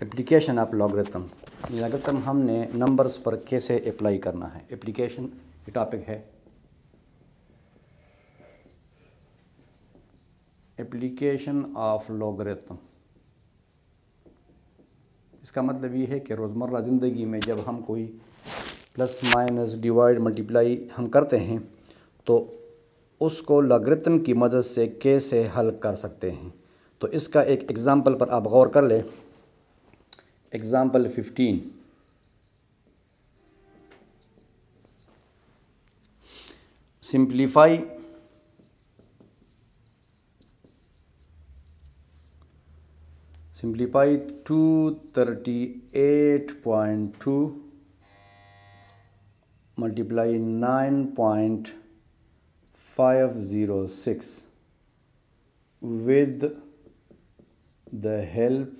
Application of logarithm. Logarithm हमने numbers पर कैसे अप्लाई करना है, एप्लीकेशन ये टॉपिक है। एप्लीकेशन ऑफ लॉगरिथम, इसका मतलब ये है कि रोज़मर्रा ज़िंदगी में जब हम कोई प्लस माइनस डिवाइड मल्टीप्लाई हम करते हैं तो उसको लॉगरिथम की मदद से कैसे हल कर सकते हैं। तो इसका एक एग्ज़ाम्पल पर आप गौर कर लें। Example 15, simplify simplify 238.2 multiply 9.506 with the help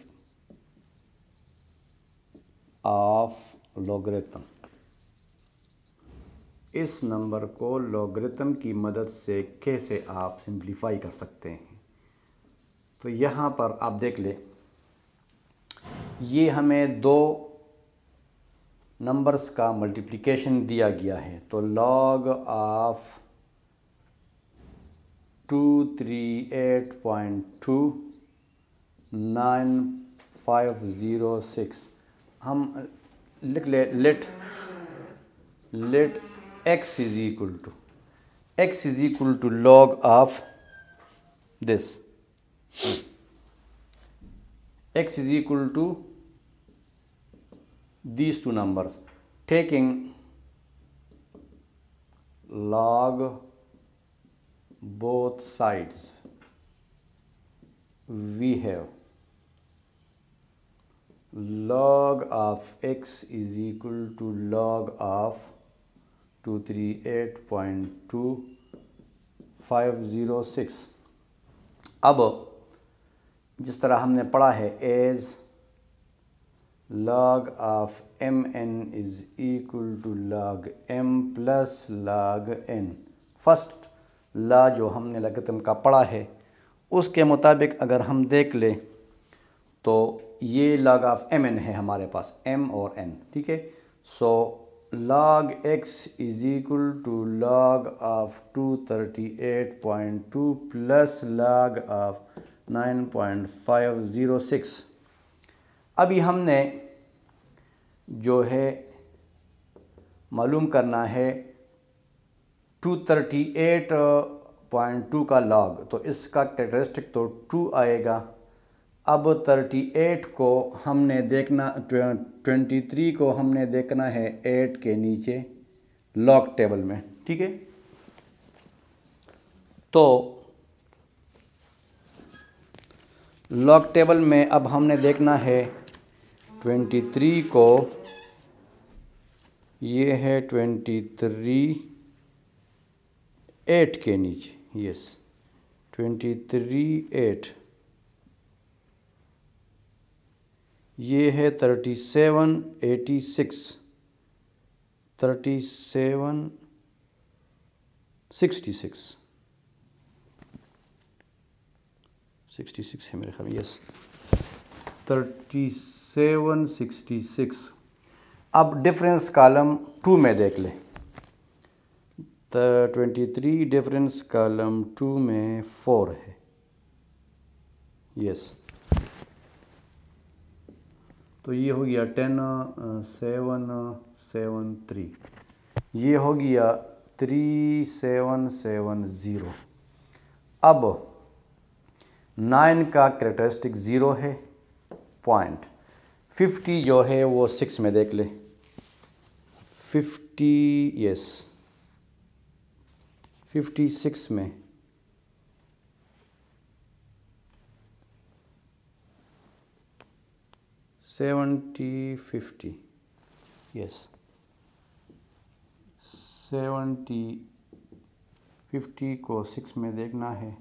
of logarithm। इस नंबर को लॉगरिथम की मदद से कैसे आप सिंप्लीफाई कर सकते हैं। तो यहाँ पर आप देख लें, ये हमें दो नंबर्स का मल्टीप्लिकेशन दिया गया है। तो लॉग ऑफ 238.2 9506 हम लिख ले, let x is equal to log of this, x is equal to these two numbers, taking log both sides, we have log of x is equal to log of 238.2506। अब जिस तरह हमने पढ़ा है, as log of mn is equal to log m plus log n। First law जो हमने logarithm का पढ़ा है उसके मुताबिक अगर हम देख लें तो ये log of mn है हमारे पास, m और n, ठीक है। सो log x is equal to log of 238.2 plus log of 9.506। अभी हमने जो है मालूम करना है 238.2 का लॉग, तो इसका कैरेक्टरिस्टिक तो 2 आएगा। अब 38 को हमने देखना, 23 को हमने देखना है 8 के नीचे लॉग टेबल में, ठीक है। तो लॉग टेबल में अब हमने देखना है 23 को, ये है 23 8 के नीचे, यस 23 8, ये है 37 86 37 66 66 है मेरे ख्याल में, यस 37 66। अब डिफरेंस कॉलम 2 में देख लें, 23 डिफरेंस कॉलम 2 में 4 है, यस। तो ये हो गया 10 7 7 3, ये हो गया 3770। अब 9 का कैरेक्टरिस्टिक 0 है, पॉइंट 50 जो है वो 6 में देख ले, 50 यस 56 में, सेवेंटी 50 यस 70 50 को 6 में देखना है,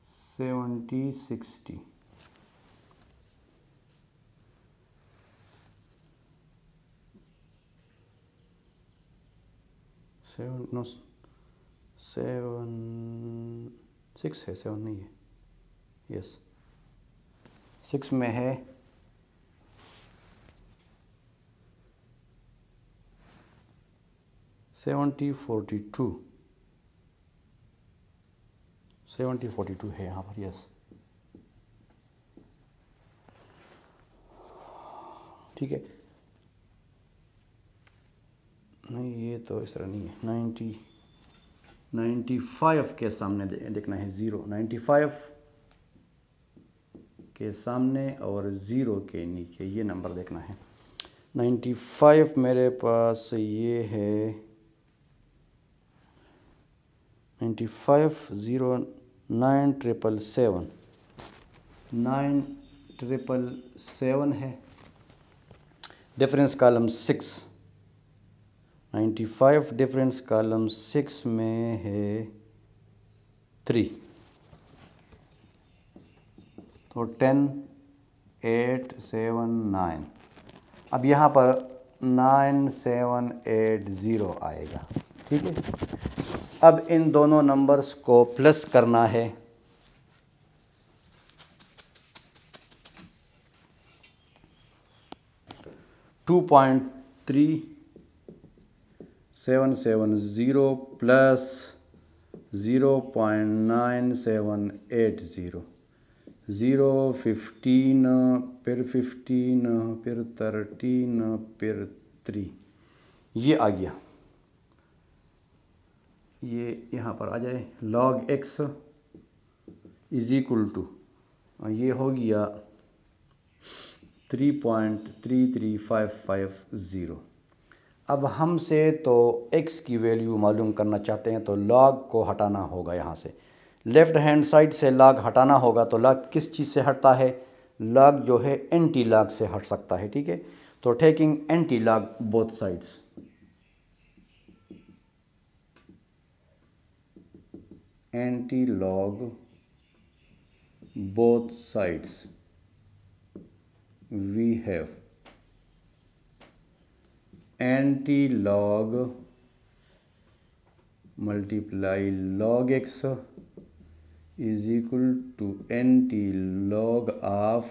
70 60 7 नो 7 6 है, 7 नहीं है, यस 6 में है 7042 है यहाँ पर। यस, ठीक है। नहीं, ये तो इस तरह नहीं है। 95 के सामने देखना है 0, 95 के सामने और 0 के नीचे ये नंबर देखना है। 95 मेरे पास ये है 9509 777 है। डिफरेंस कॉलम 6, 95 डिफरेंस कॉलम 6 में है 3, तो 10 8 7 9। अब यहाँ पर 9780 आएगा, ठीक है। अब इन दोनों नंबर्स को प्लस करना है। $2.3770 प्लस 0.9780, 0 15 फिर 15 फिर 13 फिर 3, ये आ गया। ये यहाँ पर आ जाए। log x is equal to, ये हो गया 3.33550। अब हमसे तो x की वैल्यू मालूम करना चाहते हैं, तो log को हटाना होगा यहाँ से। लेफ़्ट हैंड साइड से log हटाना होगा, तो log किस चीज़ से हटता है? log जो है एंटी log से हट सकता है, ठीक है। तो taking anti log both sides, anti log both sides, we have anti-log multiply log x is equal to anti-log of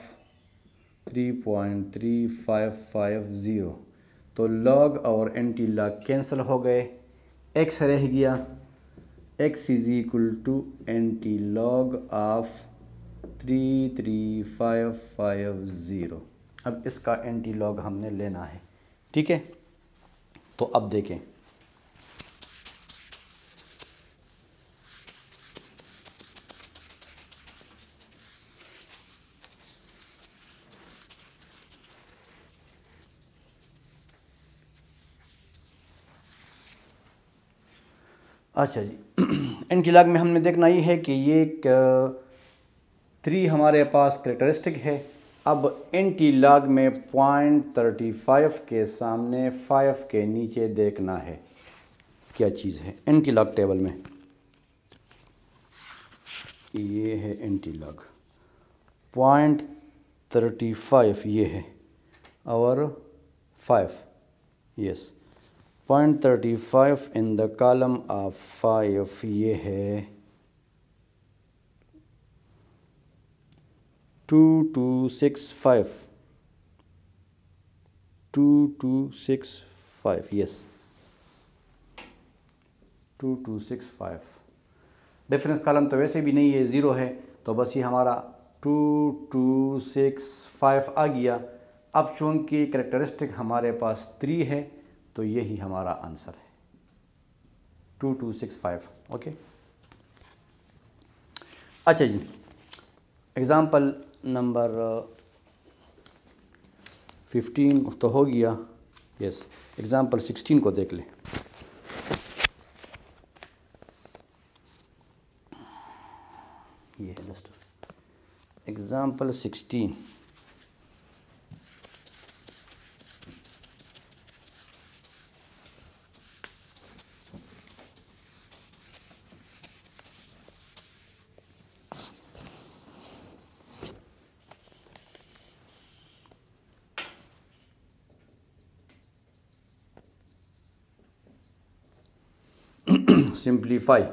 3.3550। तो log और anti-log कैंसिल हो गए, x रह गया, x is equal to anti-log of 33550। अब इसका एंटी-लॉग हमने लेना है, ठीक है। तो अब देखें, अच्छा जी। एंटी-लॉग में हमने देखना ये है कि ये 3 हमारे पास करेक्टरिस्टिक है। अब एंटी-लॉग में 0.35 के सामने 5 के नीचे देखना है क्या चीज़ है। एंटी-लॉग टेबल में ये है एंटी-लॉग 0.35 ये है और 5, yes 0.35 in the column of 5 ये है 2265, यस 2265। डिफरेंस कॉलम तो वैसे भी नहीं है, ज़ीरो है, तो बस ये हमारा 2265 आ गया। अब चूँकि करेक्टरिस्टिक हमारे पास 3 है, तो यही हमारा आंसर है 2265। ओके, अच्छा जी। एग्ज़ाम्पल नंबर 15 तो हो गया, यस। एग्ज़ाम्पल 16 को देख लें। ये है just example 16। Simplify,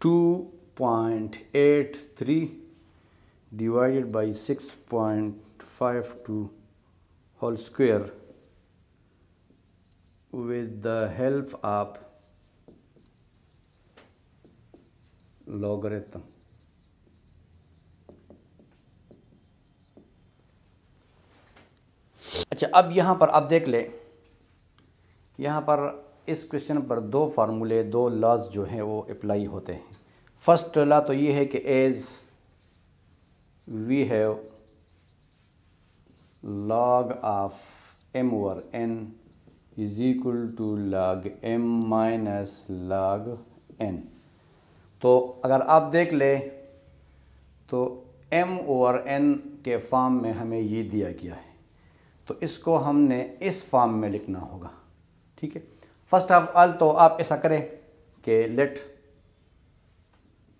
2.83 divided by 6.52 whole square with the help of logarithm. अच्छा, अब यहाँ पर आप देख ले, यहाँ पर इस क्वेश्चन पर दो फार्मूले, दो लॉज जो हैं वो अप्लाई होते हैं। फर्स्ट लॉ तो ये है कि as we have log of m over n is equal to log m minus log n। तो अगर आप देख ले तो m over n के फॉर्म में हमें ये दिया गया है, तो इसको हमने इस फॉर्म में लिखना होगा। ठीक है, फर्स्ट ऑफ ऑल तो आप ऐसा करें कि let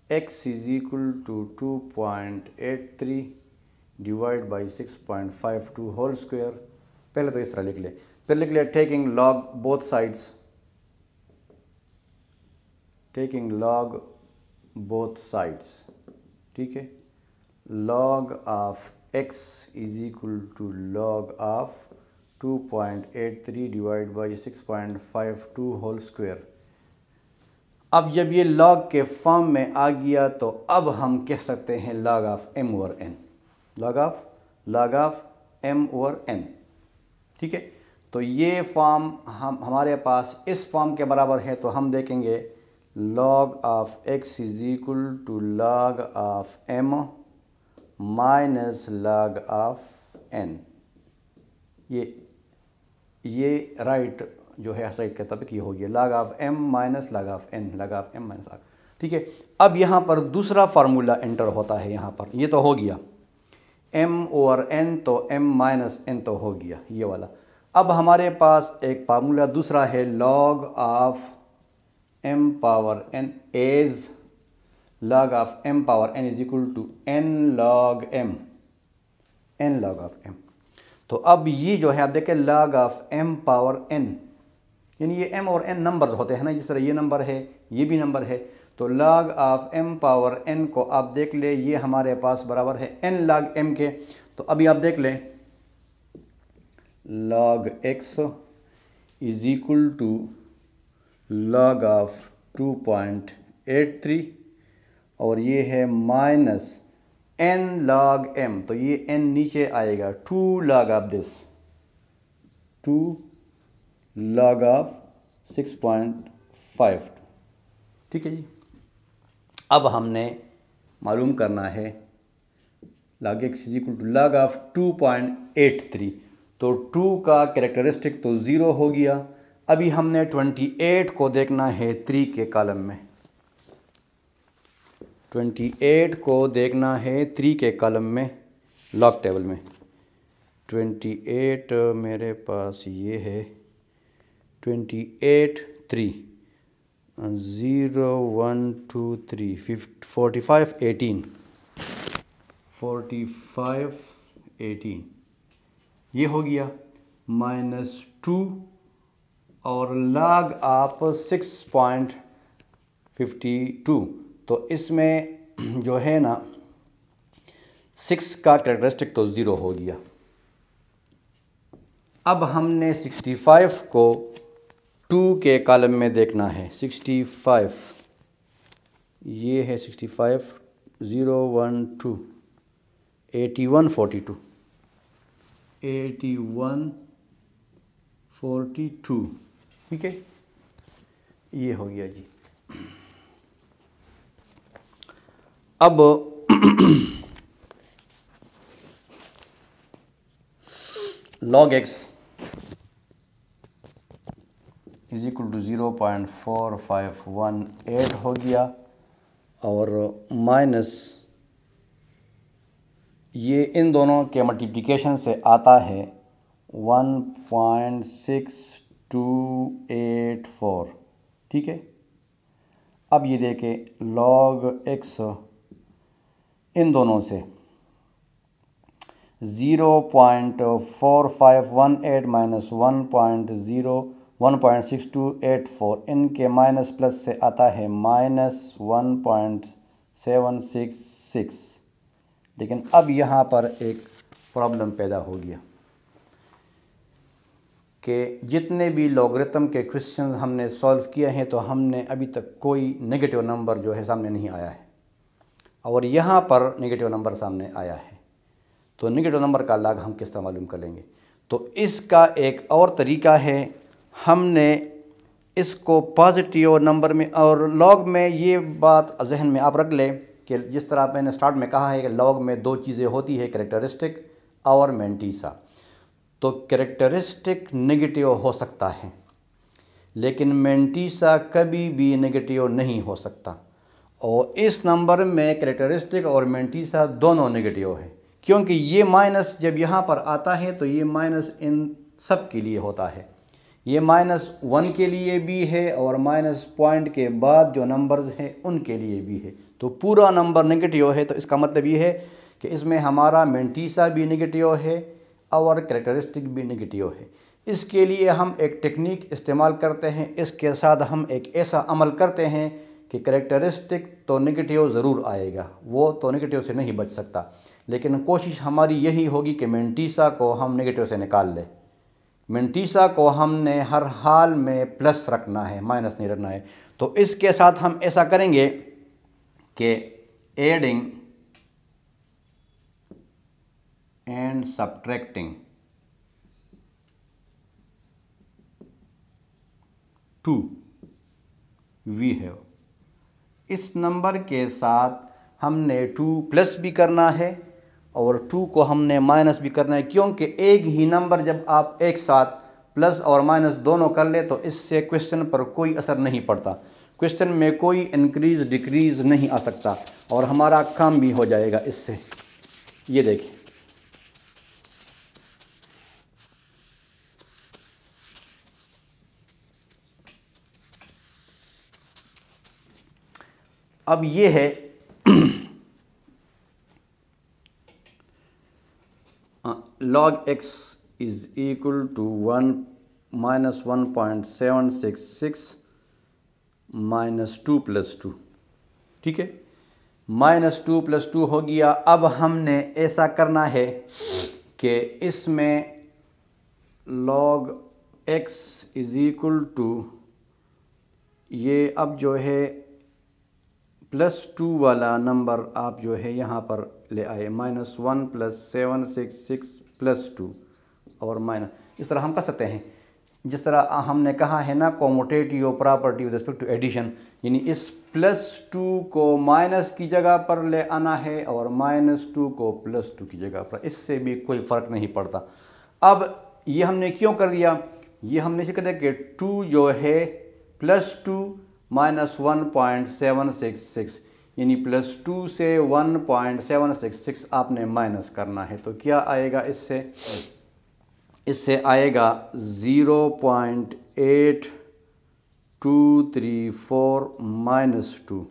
x is equal to 2.83 divide by 6.52 whole square. पहले तो इस तरह लिख ले, फिर लिख ले taking log both sides, taking log both sides. ठीक है, log of x is equal to log of 2.83 divide by 6.52 whole square. अब जब ये log के फॉर्म में आ गया तो अब हम कह सकते हैं log of m over n, log of m over n। ठीक है, तो ये फॉर्म हमारे पास इस फॉर्म के बराबर है, तो हम देखेंगे log of x is equal to log of m minus log of n। ये राइट जो है साइड के तब की हो गया log of m minus log of n, log of m minus log। ठीक है, अब यहाँ पर दूसरा फार्मूला एंटर होता है। यहाँ पर ये तो हो गया m ओवर n, तो m माइनस n तो हो गया ये वाला। अब हमारे पास एक फार्मूला दूसरा है log of m power n as log of m power n is equal to n log m, n log of m। तो अब ये जो है आप देखें log of m power n, यानी ये m और n नंबर्स होते हैं ना, जिस तरह ये नंबर है ये भी नंबर है, तो log of m power n को आप देख ले ये हमारे पास बराबर है n log m के। तो अभी आप देख ले log x is equal to log of 2.83 और ये है माइनस n log m, तो ये n नीचे आएगा 2 log of this, 2 log of 6.52। ठीक है जी, अब हमने मालूम करना है log x is equal to log of 2.83, तो 2 का कैरेक्टरिस्टिक तो 0 हो गया। अभी हमने 28 को देखना है 3 के कॉलम में, 28 को देखना है 3 के कॉलम में लॉग टेबल में। 28 मेरे पास ये है 28 3 0 1 2 3 45 18 45 18 ये हो गया -2 और log आप 6.52, तो इसमें जो है ना 6 का कैरेक्टरिस्टिक तो 0 हो गया। अब हमने 65 को 2 के कॉलम में देखना है। 65 ये है 65 0 1 2 81 42 81 42। ठीक है, ये हो गया जी। अब log x is equal to 0.4518 हो गया और माइनस ये इन दोनों के मल्टीप्लिकेशन से आता है 1.6284। ठीक है, अब ये देखें log x इन दोनों से 0.4518 माइनस 1.0 1.6284, इनके माइनस प्लस से आता है -1.766। लेकिन अब यहाँ पर एक प्रॉब्लम पैदा हो गया कि जितने भी लॉगरिथम के क्वेश्चन हमने सॉल्व किए हैं तो हमने अभी तक कोई नेगेटिव नंबर जो है सामने नहीं आया है, और यहाँ पर नेगेटिव नंबर सामने आया है। तो नेगेटिव नंबर का लॉग हम किस तरह मालूम कर लेंगे? तो इसका एक और तरीका है, हमने इसको पॉजिटिव नंबर में और लॉग में, ये बात जहन में आप रख लें कि जिस तरह मैंने स्टार्ट में कहा है कि लॉग में दो चीज़ें होती है, कैरेक्टरिस्टिक और मैंटीसा। तो कैरेक्टरिस्टिक नेगेटिव हो सकता है लेकिन मैंटीसा कभी भी नेगेटिव नहीं हो सकता, और इस नंबर में कैरेक्टरिस्टिक और मैंटीसा दोनों नेगेटिव है, क्योंकि ये माइनस जब यहाँ पर आता है तो ये माइनस इन सब के लिए होता है। ये -1 के लिए भी है और माइनस पॉइंट के बाद जो नंबर्स हैं उनके लिए भी है। तो पूरा नंबर नेगेटिव है, तो इसका मतलब ये है कि इसमें हमारा मैंटीसा भी नेगेटिव है और कैरेक्टरिस्टिक भी नेगेटिव है। इसके लिए हम एक टेक्निक इस्तेमाल करते हैं, इसके साथ हम एक ऐसा अमल करते हैं कि कैरेक्टरिस्टिक तो नेगेटिव ज़रूर आएगा, वो तो नेगेटिव से नहीं बच सकता, लेकिन कोशिश हमारी यही होगी कि मैंटीसा को हम नेगेटिव से निकाल लें। मैंटीसा को हमने हर हाल में प्लस रखना है, माइनस नहीं रखना है। तो इसके साथ हम ऐसा करेंगे कि adding and subtracting 2 we have, इस नंबर के साथ हमने 2 प्लस भी करना है और 2 को हमने माइनस भी करना है, क्योंकि एक ही नंबर जब आप एक साथ प्लस और माइनस दोनों कर ले तो इससे क्वेश्चन पर कोई असर नहीं पड़ता, क्वेश्चन में कोई इंक्रीज डिक्रीज नहीं आ सकता और हमारा काम भी हो जाएगा इससे। ये देखिए, अब ये है log x is equal to 1 -1.766 -2 + 2, ठीक है। -2 + 2 हो गया। अब हमने ऐसा करना है कि इसमें log x is equal to, ये अब जो है +2 वाला नंबर आप जो है यहाँ पर ले आए, -1 + 766 + 2 और माइनस, इस तरह हम कर सकते हैं। जिस तरह हमने कहा है ना commutative property with respect to addition, यानी इस +2 को माइनस की जगह पर ले आना है और -2 को +2 की जगह पर, इससे भी कोई फ़र्क नहीं पड़ता। अब ये हमने क्यों कर दिया? ये हमने इसे कर दिया कि 2 जो है +2 -1.766, यानी +2 से 1.766 आपने माइनस करना है। तो क्या आएगा इससे? इससे आएगा 0.8234 -2,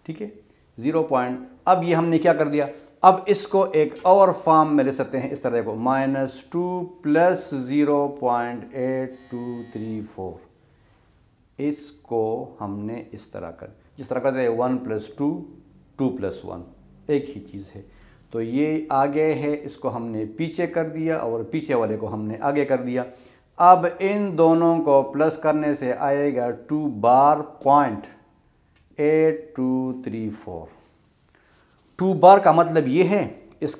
ठीक है, 0. अब ये हमने क्या कर दिया? अब इसको एक और फॉर्म में ले सकते हैं, इस तरह को -2 + 0.8234, इसको हमने इस तरह कर, जिस तरह करते हैं 1 + 2 2 + 1 एक ही चीज़ है। तो ये आगे है, इसको हमने पीछे कर दिया और पीछे वाले को हमने आगे कर दिया। अब इन दोनों को प्लस करने से आएगा 2.8234। 2 बार का मतलब ये है, इस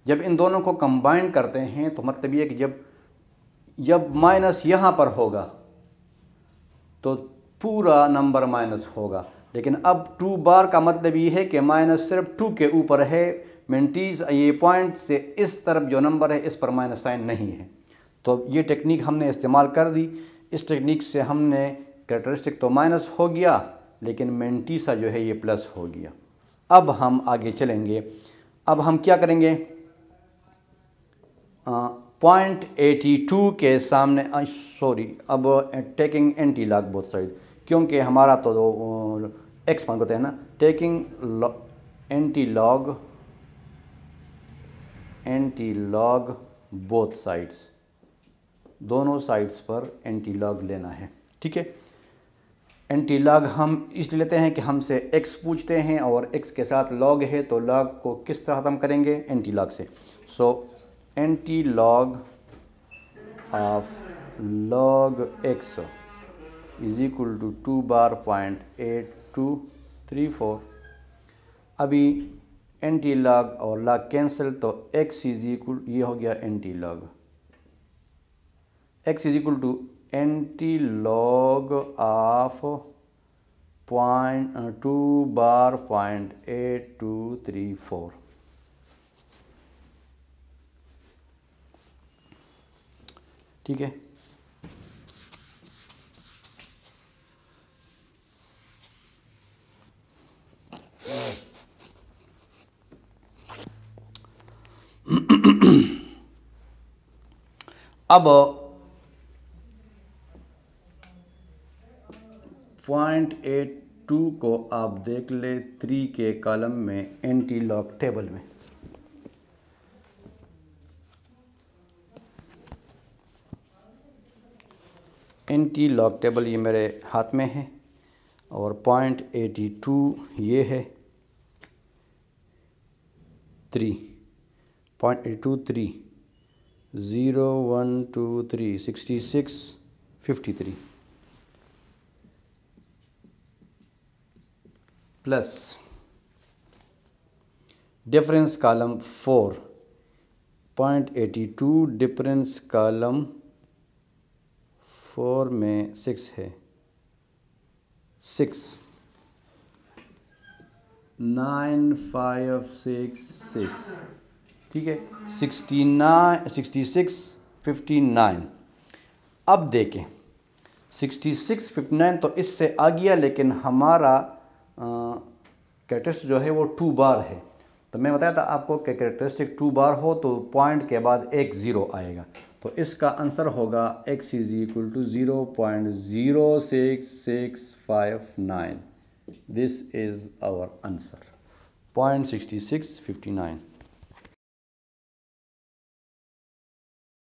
जब इन दोनों को कंबाइन करते हैं तो मतलब ये कि जब माइनस यहाँ पर होगा तो पूरा नंबर माइनस होगा, लेकिन अब 2 बार का मतलब ये है कि माइनस सिर्फ 2 के ऊपर है, मिनटीज ये पॉइंट से इस तरफ जो नंबर है इस पर माइनस साइन नहीं है। तो ये टेक्निक हमने इस्तेमाल कर दी। इस टेक्निक से हमने कैरेक्टरिस्टिक तो माइनस हो गया लेकिन मेंटीसा जो है ये प्लस हो गया। अब हम आगे चलेंगे। अब हम क्या करेंगे? 0.82 के सामने अब taking anti log both side, क्योंकि हमारा तो एक्स मान होते हैं ना, taking anti log both sides, दोनों साइड्स पर एंटी लॉग लेना है। ठीक है, एंटी लॉग हम इसलिए लेते हैं कि हमसे x पूछते हैं और x के साथ लॉग है, तो लॉग को किस तरह ख़त्म करेंगे? एंटी लॉग से। So anti log of log x is equal to 2 बार 0.8234। अभी एंटी लॉग और लॉग कैंसिल, तो x इज इक्वल, ये हो गया anti log, x is equal to anti log of 2 बार 0.8234। ठीक है, अब 0.82 को आप देख ले 3 के कॉलम में एंटी लॉग टेबल में। एंटी लॉग टेबल ये मेरे हाथ में है और 0.82 ये है, 3.823 0 1 2 3 66 53 plus difference column 4.82 difference column 4 में 6 है, 6 9566। ठीक है, 66 59। अब देखें 66 59 तो इससे आ गया, लेकिन हमारा कैरेक्टरिस्टिक जो है वो 2 बार है। तो मैं बताया था आपको कि कैरेक्टरिस्टिक 2 बार हो तो पॉइंट के बाद एक ज़ीरो आएगा, तो इसका आंसर होगा x is equal to 0.06659। This is our answer 0.6659।